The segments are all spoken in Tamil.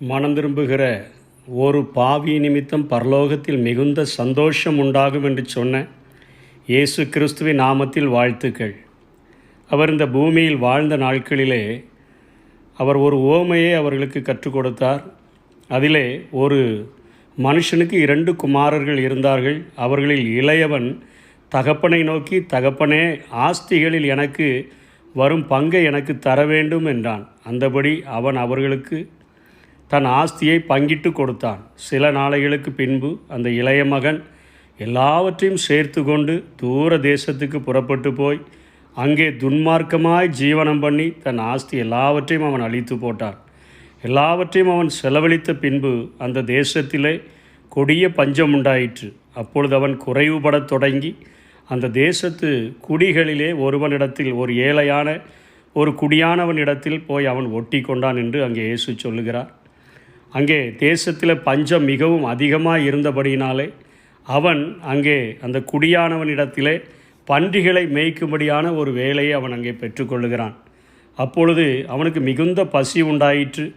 மனம் திரும்புகிற ஒரு பாவி நிமித்தம் பரலோகத்தில் மிகுந்த சந்தோஷம் உண்டாகும் என்று சொன்ன இயேசு கிறிஸ்துவின் நாமத்தில் வாழ்த்துக்கள். அவர் இந்த பூமியில் வாழ்ந்த நாட்களிலே அவர் ஒரு உவமையை அவர்களுக்கு கற்றுக் கொடுத்தார். அதிலே ஒரு மனுஷனுக்கு 2 குமாரர்கள் இருந்தார்கள். அவர்களில் இளையவன் தகப்பனை நோக்கி, தகப்பனே, ஆஸ்திகளில் எனக்கு வரும் பங்கை எனக்கு தர வேண்டும் என்றான். அந்தபடி அவன் அவர்களுக்கு தன் ஆஸ்தியை பங்கிட்டு கொடுத்தான். சில நாளைகளுக்கு பின்பு அந்த இளைய மகன் எல்லாவற்றையும் சேர்த்து கொண்டு தூர தேசத்துக்கு புறப்பட்டு போய் அங்கே துன்மார்க்கமாய் ஜீவனம் பண்ணி தன் ஆஸ்தி எல்லாவற்றையும் அவன் அழித்து போட்டான். எல்லாவற்றையும் அவன் செலவழித்த பின்பு அந்த தேசத்திலே கொடிய பஞ்சம் உண்டாயிற்று. அப்பொழுது அவன் குறைவுபடத் தொடங்கி அந்த தேசத்து குடிகளிலே ஒருவனிடத்தில், ஒரு ஏழையான ஒரு குடியானவனிடத்தில் போய் அவன் ஒட்டி கொண்டான் என்று அங்கே இயேசு சொல்லுகிறார். அங்கே தேசத்தில் பஞ்சம் மிகவும் அதிகமாக இருந்தபடியினாலே அவன் அங்கே அந்த குடியானவனிடத்திலே பன்றிகளை மேய்க்கும்படியான ஒரு வேலையை அவன் அங்கே பெற்றுக்கொள்ளுகிறான். அப்பொழுது அவனுக்கு மிகுந்த பசி உண்டாயிற்று.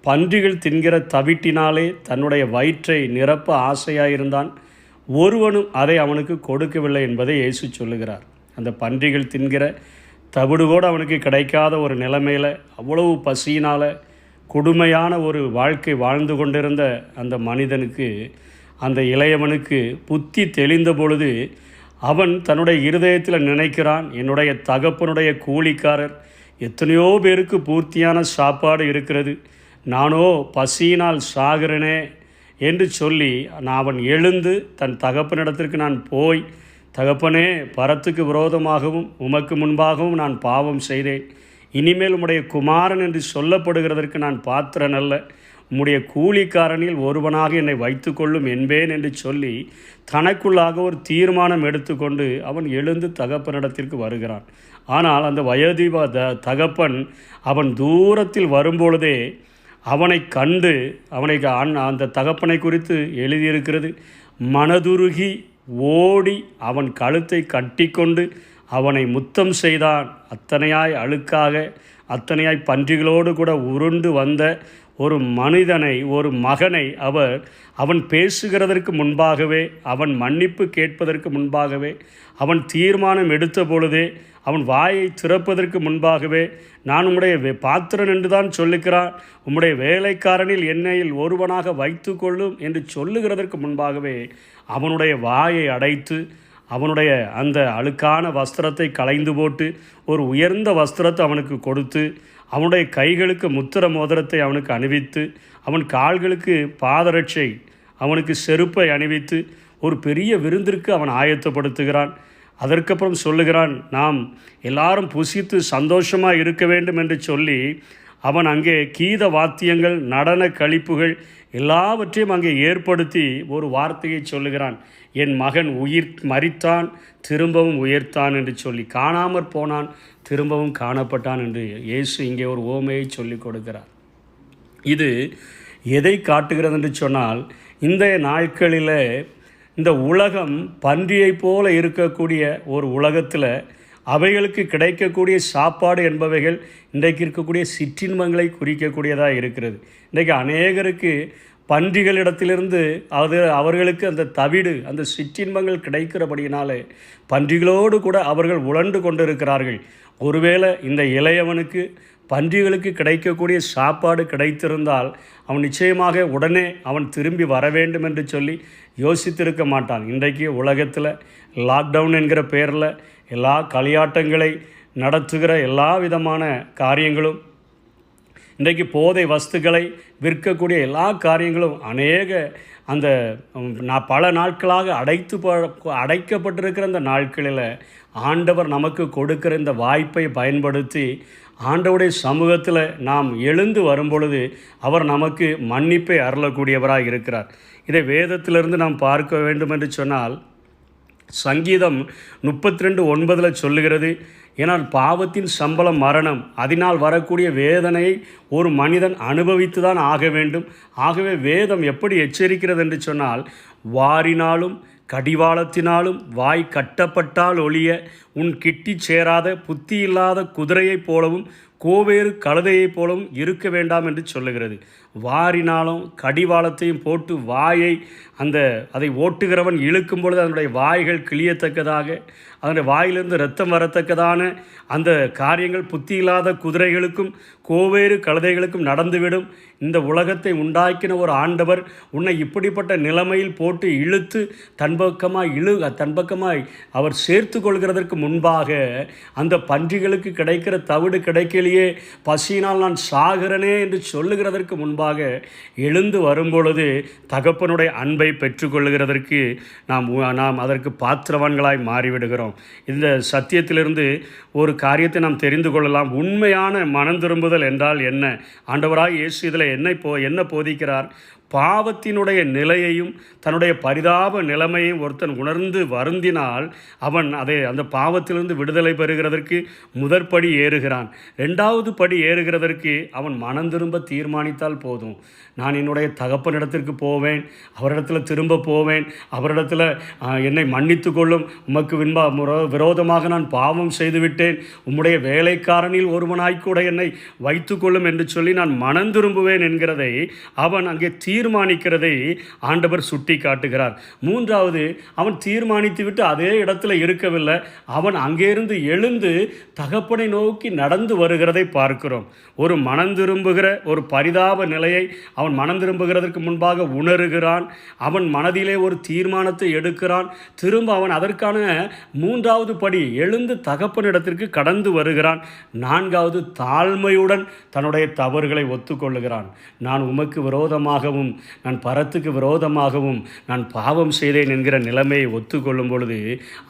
பன்றிகள் தின்கிற தவிட்டினாலே தன்னுடைய வயிற்றை நிரப்ப ஆசையாயிருந்தான். ஒருவனும் அதை அவனுக்கு கொடுக்கவில்லை என்பதை இயேசு சொல்லுகிறார். அந்த பன்றிகள் தின்கிற தவிடு கூட அவனுக்கு கிடைக்காத ஒரு நிலைமையில், அவ்வளவு பசியினால் கொடுமையான ஒரு வாழ்க்கை வாழ்ந்து கொண்டிருந்த அந்த மனிதனுக்கு, அந்த இளையவனுக்கு புத்தி தெளிந்த பொழுது அவன் தன்னுடைய இருதயத்தில் நினைக்கிறான், என்னுடைய தகப்பனுடைய கூலிக்காரர் எத்தனையோ பேருக்கு பூர்த்தியான சாப்பாடு இருக்கிறது, நானோ பசியினால் சாகிறனே என்று சொல்லி அவன் எழுந்து தன் தகப்பனிடத்திற்கு நான் போய், தகப்பனே, பரத்துக்கு விரோதமாகவும் உமக்கு முன்பாகவும் நான் பாவம் செய்தேன். இனிமேல் உம்முடைய குமாரன் என்று சொல்லப்படுகிறதற்கு நான் பாத்திரன் அல்ல. உம்முடைய கூலிக்காரனில் ஒருவனாக என்னை வைத்து கொள்ளும் என்பேன் என்று சொல்லி தனக்குள்ளாக ஒரு தீர்மானம் எடுத்துக்கொண்டு அவன் எழுந்து தகப்பனிடத்திற்கு வருகிறான். ஆனால் அந்த வயோதிப தகப்பன் அவன் தூரத்தில் வரும்பொழுதே அவனை கண்டு, அந்த தகப்பனை குறித்து எழுதியிருக்கிறது, மனதுருகி ஓடி அவன் கழுத்தை கட்டிக்கொண்டு அவனை முத்தம் செய்தான். அத்தனையாய் அழுக்காக, அத்தனையாய் பன்றிகளோடு கூட உருண்டு வந்த ஒரு மனிதனை, ஒரு மகனை அவன் பேசுகிறதற்கு முன்பாகவே, அவன் மன்னிப்பு கேட்பதற்கு முன்பாகவே, அவன் தீர்மானம் எடுத்த பொழுதே, அவன் வாயை திறப்பதற்கு முன்பாகவே, நான் உம்முடைய பாத்திரன் என்று தான் சொல்லுகிறான், உம்முடைய வேலைக்காரனில் என்னையில் ஒருவனாக வைத்து கொள்ளும் என்று சொல்லுகிறதற்கு முன்பாகவே அவனுடைய வாயை அடைத்து அவனுடைய அந்த அழுக்கான வஸ்திரத்தை களைந்து போட்டு ஒரு உயர்ந்த வஸ்திரத்தை அவனுக்கு கொடுத்து, அவனுடைய கைகளுக்கு முத்திர மோதிரத்தை அவனுக்கு அணிவித்து, அவன் கால்களுக்கு பாதரட்சை, அவனுக்கு செருப்பை அணிவித்து ஒரு பெரிய விருந்திற்கு அவன் ஆயத்தப்படுத்துகிறான். அதற்கப்புறம் சொல்லுகிறான், நாம் எல்லாரும் புசித்து சந்தோஷமாக இருக்க வேண்டும் என்று சொல்லி அவன் அங்கே கீத வாத்தியங்கள், நடன கழிப்புகள் எல்லாவற்றையும் அங்கே ஏற்படுத்தி ஒரு வார்த்தையை சொல்லுகிறான், என் மகன் மரித்தான், திரும்பவும் உயிர்த்தான் என்று சொல்லி, காணாமற் போனான், திரும்பவும் காணப்பட்டான் என்று இயேசு இங்கே ஒரு உவமையை சொல்லி கொடுக்கிறார். இது எதை காட்டுகிறது என்று சொன்னால், இந்த நாட்களில் இந்த உலகம் பன்றியை போல இருக்கக்கூடிய ஒரு உலகத்தில் அவைகளுக்கு கிடைக்கக்கூடிய சாப்பாடு என்பவைகள் இன்றைக்கு இருக்கக்கூடிய சிற்றின்பங்களை குறிக்கக்கூடியதாக இருக்கிறது. இன்றைக்கு அநேகருக்கு பன்றிகளிடத்திலிருந்து அவர்களுக்கு அந்த தவிடு, அந்த சிற்றின்பங்கள் கிடைக்கிறபடியினாலே பன்றிகளோடு கூட அவர்கள் உழண்டு கொண்டிருக்கிறார்கள். ஒருவேளை இந்த இளையவனுக்கு பன்றிகளுக்கு கிடைக்கக்கூடிய சாப்பாடு கிடைத்திருந்தால் அவன் நிச்சயமாக உடனே அவன் திரும்பி வர வேண்டும் என்று சொல்லி யோசித்திருக்க மாட்டான். இன்றைக்கு உலகத்தில் லாக்டவுன் என்கிற பெயரில் எல்லா களியாட்டங்களை நடத்துகிற எல்லா விதமான காரியங்களும், இன்றைக்கு போதை வஸ்துக்களை விற்கக்கூடிய எல்லா காரியங்களும் அநேக அந்த பல நாட்களாக அடைக்கப்பட்டிருக்கிற அந்த நாட்களில் ஆண்டவர் நமக்கு கொடுக்கிற இந்த வாய்ப்பை பயன்படுத்தி ஆண்டவருடைய சமூகத்தில் நாம் எழுந்து வரும்பொழுது அவர் நமக்கு மன்னிப்பை அருளக்கூடியவராக இருக்கிறார். இதை வேதத்திலிருந்து நாம் பார்க்க வேண்டும் என்று சொன்னால், சங்கீதம் 32:9 சொல்லுகிறது, ஏனால் பாவத்தின் சம்பளம் மரணம், அதனால் வரக்கூடிய வேதனையை ஒரு மனிதன் அனுபவித்து தான் ஆக வேண்டும். ஆகவே வேதம் எப்படி எச்சரிக்கிறது என்று சொன்னால், வாரினாலும் கடிவாளத்தினாலும் வாய் கட்டப்பட்டால் ஒழிய உன் கிட்டி சேராத புத்தி இல்லாத குதிரையைப் போலவும் கோவேறு கழுதையைப் போலவும் இருக்க வேண்டாம் என்று சொல்லுகிறது. வாரினாலும் கடிவாளத்தையும் போட்டு வாயை அதை ஓட்டுகிறவன் இழுக்கும் பொழுது அதனுடைய வாய்கள் கிளியத்தக்கதாக, அதனுடைய வாயிலிருந்து இரத்தம் வரத்தக்கதான அந்த காரியங்கள் புத்தி இல்லாத குதிரைகளுக்கும் கோவேறு கழுதைகளுக்கும் நடந்துவிடும். இந்த உலகத்தை உண்டாக்கின ஒரு ஆண்டவர் உன்னை இப்படிப்பட்ட நிலைமையில் போட்டு இழுத்து தன்பக்கமாய் அவர் சேர்த்து கொள்கிறதற்கு முன்பாக அந்த பன்றிகளுக்கு கிடைக்கிற தவிடு கிடைக்கலையே, பசியினால் நான் சாகிறனே என்று சொல்லுகிறதற்கு முன்பாக எழுந்து வரும்பொழுது தகப்பனுடைய அன்பை பெற்றுக்கொள்ளுகிறதற்கு நாம் அதற்கு பாத்திரவான்களாய் மாறிவிடுகிறோம். இந்த சத்தியத்திலிருந்து ஒரு காரியத்தை நாம் தெரிந்து கொள்ளலாம். உண்மையான மனம் திரும்புதல் என்றால் என்ன? ஆண்டவராய் இயேசு இதில் என்ன போதிக்கிறார்? பாவத்தினுடைய நிலையையும் தன்னுடைய பரிதாப நிலைமையையும் ஒருத்தன் உணர்ந்து வருந்தினால் அவன் அந்த பாவத்திலிருந்து விடுதலை பெறுகிறதற்கு முதற்படி ஏறுகிறான். 2வது படி ஏறுகிறதற்கு அவன் மனம் திரும்ப தீர்மானித்தால் போதும். நான் என்னுடைய தகப்பனிடத்திற்கு போவேன், அவரிடத்தில் திரும்ப போவேன், அவரிடத்தில் என்னை மன்னித்து கொள்ளும், உமக்கு விரோதமாக நான் பாவம் செய்துவிட்டேன், உம்முடைய வேலைக்காரனில் ஒருவனாய்க்கூட என்னை வைத்து கொள்ளும் என்று சொல்லி நான் மனம் திரும்புவேன் என்கிறதை அவன் அங்கே தீர்மானிக்கிறதை ஆண்டவர் சுட்டி காட்டுகிறார். 3வது, அவன் தீர்மானித்து விட்டு அதே இடத்துல இருக்கவில்லை, அவன் அங்கேருந்து எழுந்து தகப்பனை நோக்கி நடந்து வருகிறதை பார்க்கிறோம். ஒரு மனம் திரும்புகிற ஒரு பரிதாப நிலையை அவன் மனம் திரும்புகிறதற்கு முன்பாக உணர்கிறான். அவன் மனதிலே ஒரு தீர்மானத்தை எடுக்கிறான். திரும்ப அவன் அதற்கான 3வது படி எழுந்து தகப்பனிடத்திற்கு கடந்து வருகிறான். 4வது, தாழ்மையுடன் தன்னுடைய தவறுகளை ஒத்துக்கொள்ளுகிறான். நான் உமக்கு விரோதமாகவும் நான் பரத்துக்கு விரோதமாகவும் நான் பாவம் செய்தேன் என்கிற நிலைமையை ஒத்துக்கொள்ளும் பொழுது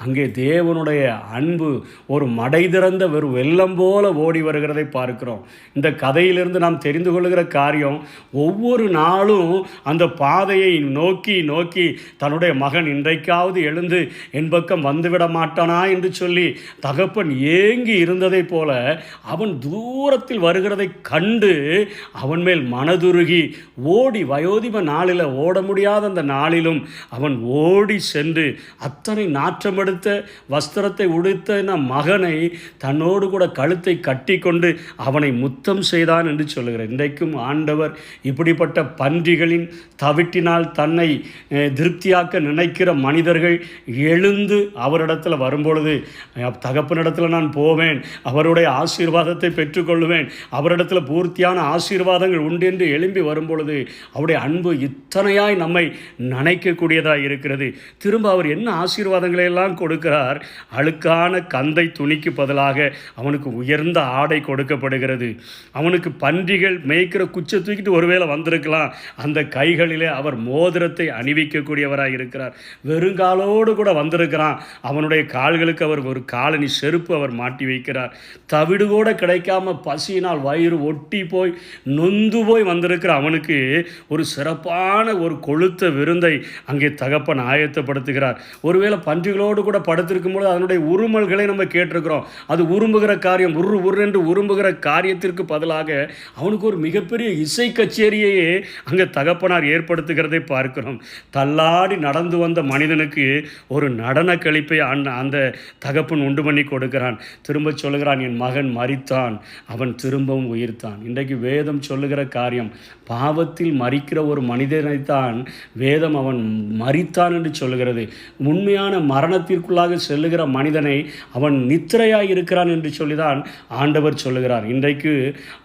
அங்கே தேவனுடைய அன்பு ஒரு மடை திறந்த ஒரு வெள்ளம் போல ஓடி வருகிறதை பார்க்கிறோம். இந்த கதையிலிருந்து நாம் தெரிந்து கொள்ளுகிற காரியம், ஒவ்வொரு நாளும் அந்த பாதையை நோக்கி தன்னுடைய மகன் இன்றைக்காவது எழுந்து என் பக்கம் வந்துவிட மாட்டானா என்று சொல்லி தகப்பன் ஏங்கி இருந்ததை போல அவன் தூரத்தில் வருகிறதை கண்டு அவன் மேல் மனதுருகி ஓடி வயோதிப நாளில் ஓட முடியாத அந்த நாளிலும் அவன் ஓடி சென்று அத்தனை நாற்றமெடுத்த வஸ்திரத்தை உடுத்த மகனை தன்னோடு கூட கழுத்தை கட்டி கொண்டு அவனை முத்தம் செய்தான் என்று சொல்லுகிறார். இன்றைக்கும் ஆண்டவர் இப்படிப்பட்ட பன்றிகளின் தவிட்டினால் தன்னை திருப்தியாக்க நினைக்கிற மனிதர்கள் எழுந்து அவரிடத்தில் வரும்பொழுது, தகப்பனிடத்தில் நான் போவேன், அவருடைய ஆசீர்வாதத்தை பெற்றுக்கொள்வேன், அவரிடத்தில் பூர்த்தியான ஆசீர்வாதங்கள் உண்டு என்று எழும்பி வரும்பொழுது அவருடைய அன்பு இத்தனையாய் நம்மை நினைக்கக்கூடியதாக இருக்கிறது. திரும்ப அவர் என்ன ஆசீர்வாதங்களை எல்லாம் கொடுக்கிறார்? அழுக்கான கந்தை துணிக்கு பதிலாக அவனுக்கு உயர்ந்த ஆடை கொடுக்கப்படுகிறது. அவனுக்கு பன்றிகள் மேய்க்கிற குச்சை தூக்கிட்டு ஒருவேளை வந்திருக்கலாம், அந்த கைகளிலே அவர் மோதிரத்தை அணிவிக்கக்கூடியவராக இருக்கிறார். வெறுங்காலோடு கூட வந்திருக்கிறான், அவனுடைய கால்களுக்கு அவர் ஒரு காலணி செருப்பு அவர் மாட்டி வைக்கிறார். தவிடு கூட கிடைக்காம பசியினால் வயிறு ஒட்டி போய் நொந்து போய் வந்திருக்கிற அவனுக்கு ஒரு சிறப்பான ஒரு கொழுத்த விருந்தை அங்கே தகப்பன் ஆயத்தப்படுத்துகிறார். ஒருவேளை பன்றிகளோடு கூட படுத்திருக்கும் போது அதனுடைய உருமல்களை நம்ம கேட்டிருக்கிறோம். அது உரும்புகிற காரியம் என்று உரும்புகிற காரியத்திற்கு பதிலாக அவனுக்கு ஒரு மிகப்பெரிய இசை கச்சேரியையே அங்கே தகப்பனார் ஏற்படுத்துகிறதை பார்க்கிறோம். தள்ளாடி நடந்து வந்த மனிதனுக்கு ஒரு நடன கழிப்பை அந்த தகப்பன் உண்டு பண்ணி கொடுக்கிறான். திரும்ப சொல்லுகிறான், என் மகன் மரித்தான், அவன் திரும்பவும் உயிர்த்தான். இன்றைக்கு வேதம் சொல்லுகிற காரியம், பாவத்தில் மரிக்கிற ஒரு மனிதனைத்தான் வேதம் அவன் மரித்தான் என்று சொல்லுகிறது. உண்மையான மரணத்திற்குள்ளாக செல்லுகிற மனிதனை அவன் நித்திரையாய் இருக்கிறான் என்று சொல்லிதான் ஆண்டவர் சொல்லுகிறார். இன்றைக்கு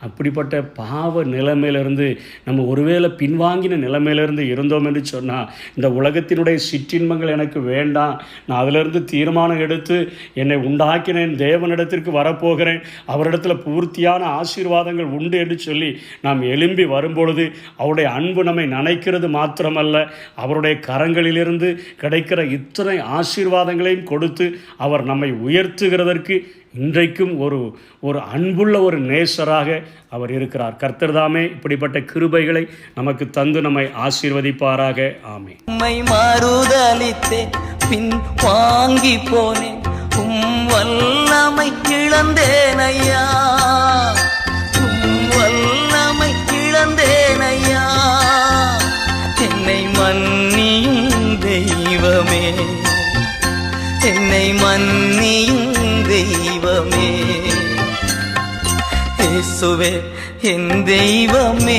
அப்படிப்பட்ட பாவ நிலைமையிலிருந்து நம்ம ஒருவேளை பின்வாங்கின நிலைமையிலிருந்து இருந்தோம் என்று சொன்னால், இந்த உலகத்தினுடைய சிற்றின்பங்கள் எனக்கு வேண்டாம், நான் அதிலிருந்து தீர்மானம் எடுத்து என்னை உண்டாக்கினேன், தேவனிடத்திற்கு வரப்போகிறேன், அவரிடத்தில் பூர்த்தியான ஆசீர்வாதங்கள் உண்டு என்று சொல்லி நாம் எழும்பி வரும்பொழுது அவருடைய அன்பு நம்மை நினைக்கிறது மாத்திரமல்ல, அவருடைய கரங்களிலிருந்து கிடைக்கிற இத்தனை ஆசீர்வாதங்களையும் கொடுத்து அவர் நம்மை உயர்த்துகிறதற்கு இன்றைக்கும் ஒரு அன்புள்ள ஒரு நேசராக அவர் இருக்கிறார். கர்த்தர் தாமே இப்படிப்பட்ட கிருபைகளை நமக்கு தந்து நம்மை ஆசீர்வதிப்பாராக. ஆமென். உம்மை மறுதலித்தே பின் வாங்கி போனேன், வல்லமை இழந்தேன் ஐயா, வல்லமை இழந்தேன் ஐயா, என்னை மன்னியும் தெய்வமே, என்னை மன்னியும் தெய்வமே, இயேசுவே என் தெய்வமே,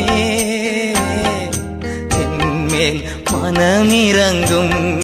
என் மேல் மனமிரங்கும்.